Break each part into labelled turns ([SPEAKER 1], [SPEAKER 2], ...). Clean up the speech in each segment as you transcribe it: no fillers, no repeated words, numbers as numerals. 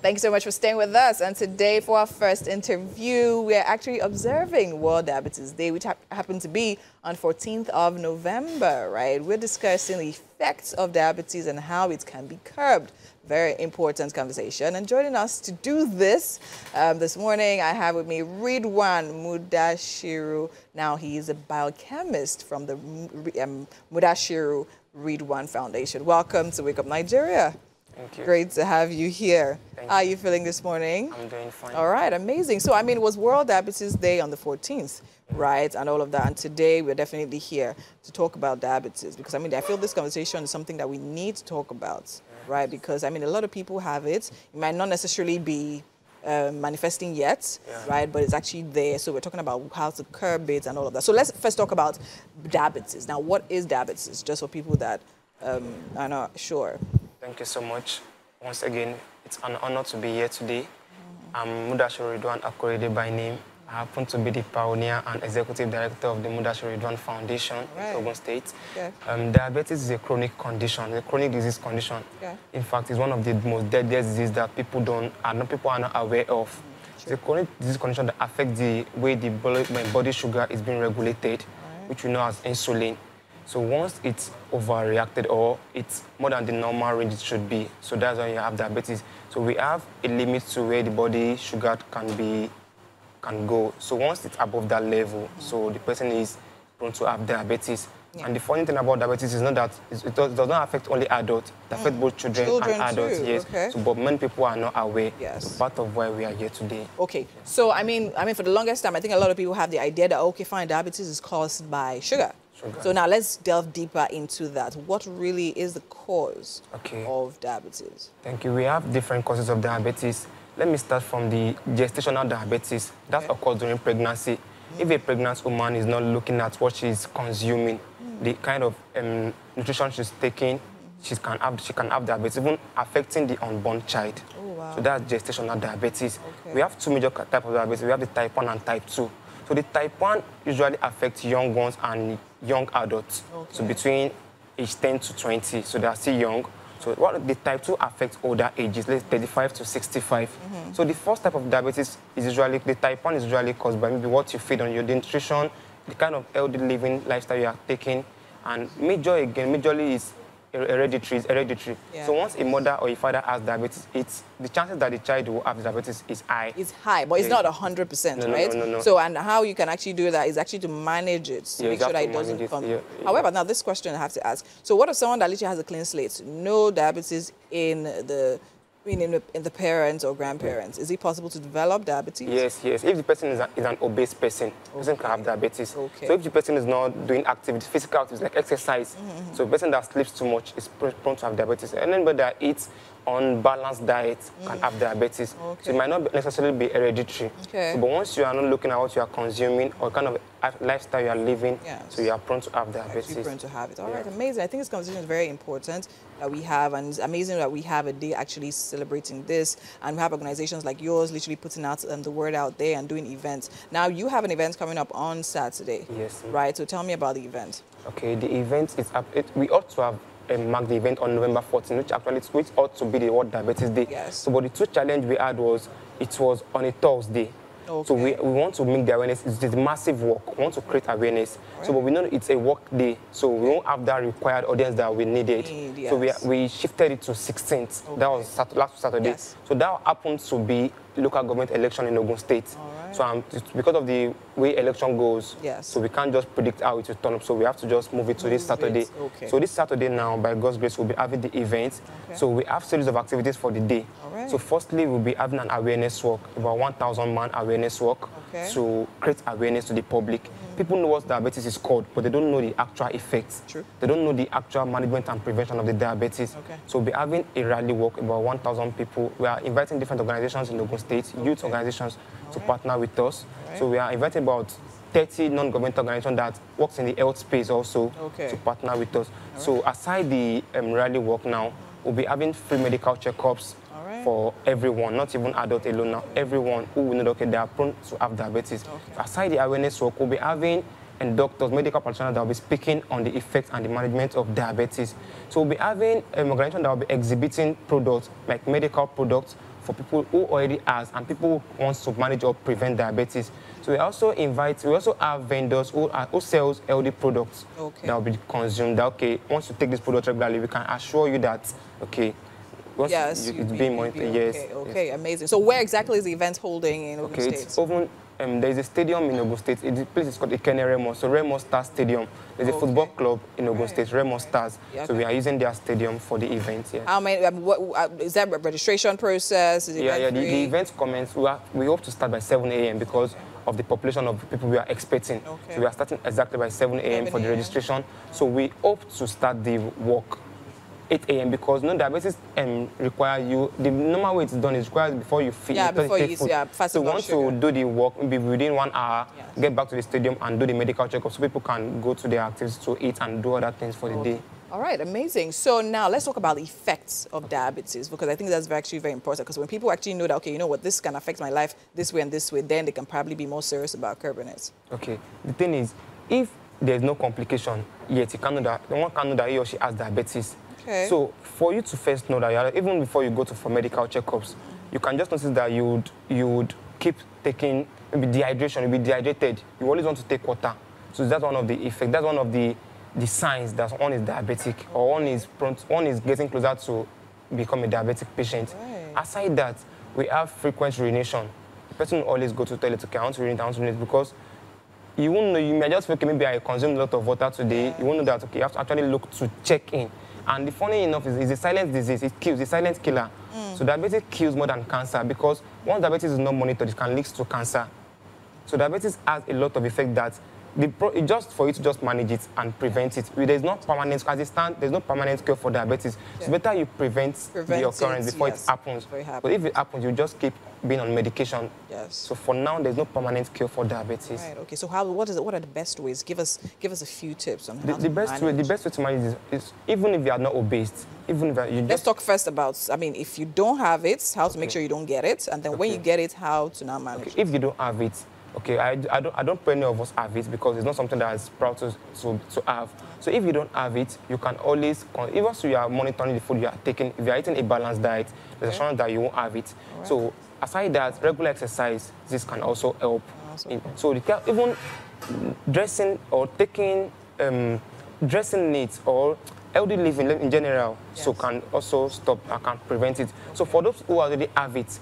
[SPEAKER 1] Thank you so much for staying with us. And today, for our first interview, we're actually observing World Diabetes Day, which happened to be on 14th of November, right? We're discussing the effects of diabetes and how it can be curbed. Very important conversation. And joining us to do this this morning, I have with me Ridwan Mudashiru. Now, he is a biochemist from the Mudashiru Ridwan Foundation. Welcome to Wake Up Nigeria.
[SPEAKER 2] Thank you.
[SPEAKER 1] Great to have you here. How are you feeling this morning?
[SPEAKER 2] I'm doing fine.
[SPEAKER 1] All right, amazing. So, I mean, it was World Diabetes Day on the 14th, right? And all of that. And today, we're definitely here to talk about diabetes because, I mean, I feel this conversation is something that we need to talk about, right? Because, I mean, a lot of people have it. It might not necessarily be manifesting yet, right? But it's actually there. So we're talking about how to curb it and all of that. So let's first talk about diabetes. Now, what is diabetes? Just for people that are not sure.
[SPEAKER 2] Thank you so much. Once again, it's an honor to be here today. I'm Mudashiru Ridwan Akorede by name. I happen to be the pioneer and executive director of the Mudashiru Ridwan Foundation in Ogun State. Diabetes is a chronic condition, a chronic disease condition. In fact, it's one of the most deadliest diseases that people are not aware of. It's a chronic disease condition that affects the way the body sugar is being regulated, which we know as insulin. So once it's overreacted or it's more than the normal range it should be, so that's when you have diabetes. So we have a limit to where the body sugar can go. So once it's above that level, so the person is prone to have diabetes. And the funny thing about diabetes is not that it does not affect only adults, it affects both children and adults.
[SPEAKER 1] Too.
[SPEAKER 2] Yes. So, but many people are not aware. So part of why we are here today.
[SPEAKER 1] Okay. So I mean, for the longest time, I think a lot of people have the idea that okay, fine, diabetes is caused by sugar. So now let's delve deeper into that. What really is the cause of diabetes?
[SPEAKER 2] Thank you. We have different causes of diabetes. Let me start from the gestational diabetes. That occurs during pregnancy. If a pregnant woman is not looking at what she's consuming, the kind of nutrition she's taking, she can have diabetes, even affecting the unborn child. So that's gestational diabetes. We have two major types of diabetes. We have the type 1 and type 2. So the type 1 usually affects young ones and young adults. So between age 10 to 20, so they are still young. So what the type 2 affects older ages, like 35 to 65. So the first type of diabetes is usually, the type 1 is usually caused by maybe what you feed on your nutrition, the kind of healthy living lifestyle you are taking, and majorly is hereditary. So once a mother or a father has diabetes, the chances that the child will have diabetes is high.
[SPEAKER 1] It's high, but it's not 100%, right?
[SPEAKER 2] No.
[SPEAKER 1] So, and how you can actually do that is actually to manage it, to make sure that it doesn't come. However, now this question I have to ask. So what if someone that literally has a clean slate, no diabetes in the parents or grandparents, is it possible to develop diabetes?
[SPEAKER 2] Yes. If the person is an obese person, the person can have diabetes. So if the person is not doing activity, physical activities like exercise, so the person that sleeps too much is prone to have diabetes. And anybody that eats unbalanced diet can have diabetes. So it might not necessarily be hereditary. So, but once you are not looking at what you are consuming or kind of lifestyle you are living, so you are prone to have diabetes.
[SPEAKER 1] You're prone to have it. All right, amazing. I think this conversation is very important that we have, and it's amazing that we have a day actually celebrating this, and we have organizations like yours literally putting out the word out there and doing events. Now, you have an event coming up on Saturday.
[SPEAKER 2] Yes.
[SPEAKER 1] Right, so tell me about the event.
[SPEAKER 2] Okay, the event is up. We ought to have mark the event on November 14, which ought to be the World Diabetes Day. So, but the two challenge we had was, it was on a Thursday. So we want to make the awareness. It's a massive work. We want to create awareness. So, but we know it's a work day, so we won't have that required audience that we needed. So we shifted it to 16th. That was last Saturday. So that happens to be local government election in Ogun State. So because of the way election goes, so we can't just predict how it will turn up. So we have to just move it to this Saturday. So this Saturday now, by God's grace, we'll be having the event. So we have series of activities for the day. So firstly, we'll be having an awareness walk, about 1,000-man awareness walk to create awareness to the public. People know what diabetes is called, but they don't know the actual effects. They don't know the actual management and prevention of the diabetes. So we'll be having a rally walk, about 1,000 people. We are inviting different organizations in Ogun State, youth organizations, to partner with us. So we are inviting about 30 non-government organizations that works in the health space also to partner with us. So aside the rally walk now, we'll be having free medical checkups for everyone, not even adult alone now. Everyone who will know they are prone to have diabetes. Aside the awareness work, we'll be having doctors, medical practitioners that will be speaking on the effects and the management of diabetes. So we'll be having an organization that will be exhibiting products, like medical products, for people who already has and people who want to manage or prevent diabetes. So we also have vendors who sells healthy products that will be consumed. That, okay, once you take this product regularly, we can assure you that, okay,
[SPEAKER 1] yes,
[SPEAKER 2] it's being monitored.
[SPEAKER 1] Okay,
[SPEAKER 2] yes.
[SPEAKER 1] Okay,
[SPEAKER 2] yes.
[SPEAKER 1] Amazing. So where exactly is the event holding in Ogun State?
[SPEAKER 2] It's Ogun. There's a stadium in Ogun State. The place is called Ikene Remo. So Remo Stars Stadium. There's a football club in Ogun State, Remo Stars. Yeah, so we are using their stadium for the event. Yeah.
[SPEAKER 1] How many? Is that a registration process? Is it
[SPEAKER 2] the event commence. We hope to start by 7 a.m. because of the population of people we are expecting. Okay. So we are starting exactly by 7 a.m. for the registration. So we hope to start the work 8 a.m. because diabetes require you, the normal way it's done is required before you feed.
[SPEAKER 1] Yeah, before you eat,
[SPEAKER 2] so once you do the work, maybe within 1 hour, get back to the stadium and do the medical checkup so people can go to their activities to eat and do other things for the day.
[SPEAKER 1] All right, amazing. So now let's talk about the effects of diabetes, because I think that's actually very important, because when people actually know that, okay, you know what, this can affect my life this way and this way, then they can probably be more serious about curbing it.
[SPEAKER 2] Okay, the thing is, if there's no complication yet, one can know that he or she has diabetes.
[SPEAKER 1] Okay.
[SPEAKER 2] So for you to first know that, even before you go for medical checkups, you can just notice that you would keep taking, maybe dehydration, you'll be dehydrated. You always want to take water. So that's one of the effects. That's one of the signs that one is diabetic or one is getting closer to become a diabetic patient. Right. Aside that, we have frequent urination. The person will always go to the toilet, okay, I want to urinate, because you won't know, you may just feel, okay, maybe I consumed a lot of water today. You won't know that, okay, you have to actually look to check in. And the funny enough is it's a silent disease. It kills, it's a silent killer. So diabetes kills more than cancer, because once diabetes is not monitored, it can lead to cancer. So diabetes has a lot of effect that just for you to just manage it and prevent it. There's no permanent, as it stands, there's no permanent cure for diabetes. Yeah. So better you prevent the occurrence before it happens. But if it happens, you just keep being on medication.
[SPEAKER 1] Yes.
[SPEAKER 2] So for now, there's no permanent cure for diabetes.
[SPEAKER 1] Right. Okay. So what are the best ways? Give us a few tips on how
[SPEAKER 2] the best way to manage is even if you are not obese, even if you
[SPEAKER 1] let's talk first about, I mean, if you don't have it, how to make sure you don't get it, and then when you get it, how to now manage it.
[SPEAKER 2] If you don't have it, okay, I don't pray any of us have it, because it's not something that is proud to have. So if you don't have it, you can always, even if you are monitoring the food you are taking, if you are eating a balanced diet, there's a chance that you won't have it. Right. So aside that, regular exercise, this can also help. So even dressing or taking dressing needs or healthy living in general, so can also stop and can prevent it. So for those who already have it,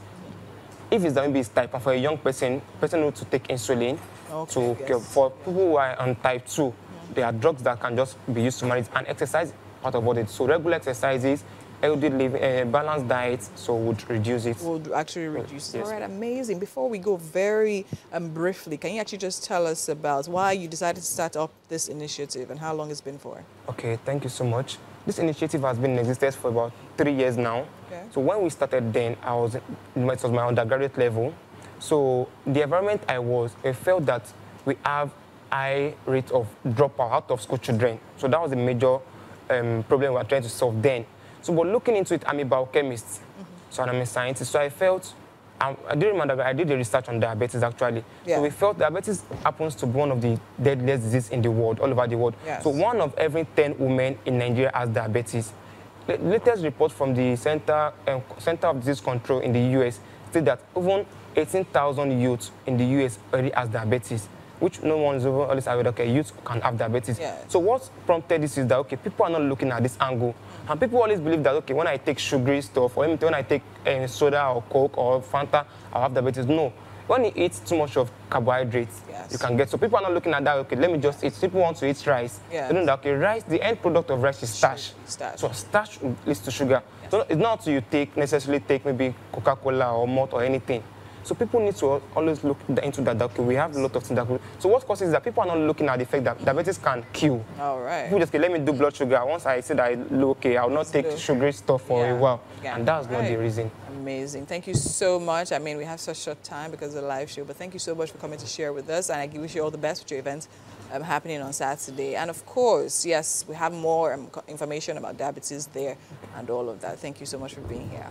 [SPEAKER 2] if it's maybe it's type 1 for a young person needs to take insulin. For people who are on type 2, there are drugs that can just be used to manage, and exercise part of what it is. So regular exercises, healthy living, balanced diet, so would reduce it. Would actually
[SPEAKER 1] reduce it. Yes. All right, amazing. Before we go, very briefly, can you actually just tell us about why you decided to start up this initiative and how long it's been for?
[SPEAKER 2] Okay, thank you so much. This initiative has been in existence for about 3 years now. Okay. So when we started then, it was my undergraduate level. So the environment I felt that we have high rate of dropout out of school children. So that was a major problem we were trying to solve then. So but looking into it, I'm a biochemist, so I'm a scientist. So I felt, I did the research on diabetes actually. Yeah. So we felt diabetes happens to be one of the deadliest diseases in the world, all over the world. Yes. So 1 of every 10 women in Nigeria has diabetes. The latest report from the Center of Disease Control in the US said that even 18,000 youths in the US already has diabetes, which no one is always aware, okay, youth can have diabetes. Yeah. So what prompted this is that, okay, people are not looking at this angle. And people always believe that, okay, when I take sugary stuff, or when I take soda or Coke or Fanta, I'll have diabetes. No. When you eat too much of carbohydrates, you can get. So people are not looking at that, okay, let me just eat. People want to eat rice. They know that, okay, rice, the end product of rice is starch. So starch leads to sugar. Yes. So it's not you necessarily take maybe Coca-Cola or malt or anything. So people need to always look into that. Okay, we have a lot of things that could. So what causes that people are not looking at the fact that diabetes can kill.
[SPEAKER 1] All right.
[SPEAKER 2] People just say, let me do blood sugar. Once I say that I look okay, I'll not take sugary stuff for a while. Yeah. And that's not the reason.
[SPEAKER 1] Amazing. Thank you so much. I mean, we have such short time because of the live show, but thank you so much for coming to share with us. And I wish you all the best with your event happening on Saturday. And of course, yes, we have more information about diabetes there and all of that. Thank you so much for being here.